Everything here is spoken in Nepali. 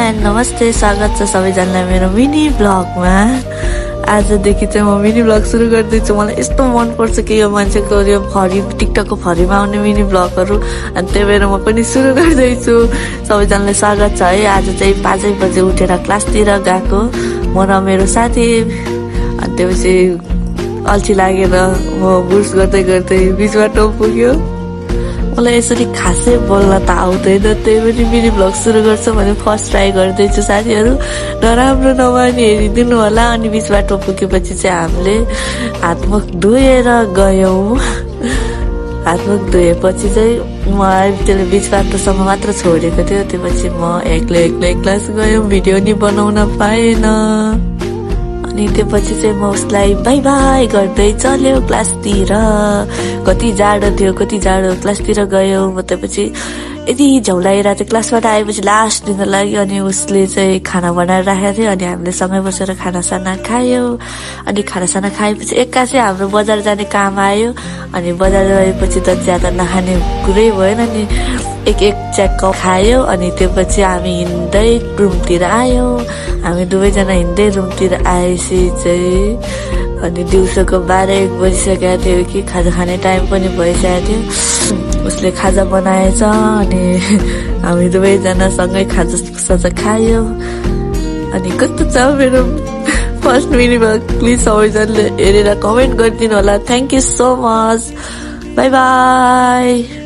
एन्ड नमस्ते, स्वागत छ सबैजनालाई मेरो मिनी ब्लगमा। आजदेखि चाहिँ म मिनी ब्लग सुरु गर्दैछु। मलाई यस्तो मनपर्छ कि यो मान्छेको यो टिकटकको भरिमा आउने मिनी ब्लगहरू, अनि त्यही भएर म पनि सुरु गर्दैछु। सबैजनालाई स्वागत छ है। आज चाहिँ 5 बजे उठेर क्लासतिर गएको म र मेरो साथी, अनि त्यसपछि अल्छी लागेर म बुर्स गर्दै गर्दै बिचमा टोप पुग्यो। मलाई यसरी खासै बोल्न त आउँदैन, त्यही पनि मिनी ब्लग सुरु गर्छ भने फर्स्ट ट्राई गर्दैछु। साथीहरू नराम्रो नमानी हेरिदिनु होला। अनि बिच बाटो पुगेपछि चाहिँ हामीले हातमुख धोएर गयौँ। हातमुख धोएपछि चाहिँ म त्यसले बिच बाटोसम्म मात्र छोडेको थियो। त्यसपछि म एक्लै क्लास गयौँ, भिडियो नि बनाउन पाएन। अनि त्यसपछि चाहिँ म उसलाई बाई बाई गर्दै चल्यो क्लासतिर। कति जाडो थियो, कति जाडो। क्लासतिर गयो म। त्यसपछि यति झौलाएर चाहिँ क्लासबाट आएपछि लास्ट दिन लाग्यो। अनि उसले चाहिँ खाना बनाएर राखेको थियो, अनि हामीले सँगै बसेर खानासाना खायो। अनि खानासाना खाएपछि एक्कासी हाम्रो बजार जाने काम आयो। अनि बजार गएपछि त ज्यादा नखाने कुरै भएन, अनि एक च्याक खायो। अनि त्यसपछि हामी हिँड्दै रुमतिर आयौँ। हामी दुवैजना हिँड्दै रुमतिर आएपछि चाहिँ अनि दिउँसोको 12-1 बजिसकेको थियो कि खाजा खाने टाइम पनि भइसकेको थियो। उसले खाजा बनाएछ, अनि हामी दुवैजना सँगै खाजा खायो। अनि कस्तो छ मेरो फर्स्ट मिनी ब्लग। प्लिज सबैजनाले हेरेर कमेन्ट गरिदिनु होला। Thank you so much. By by.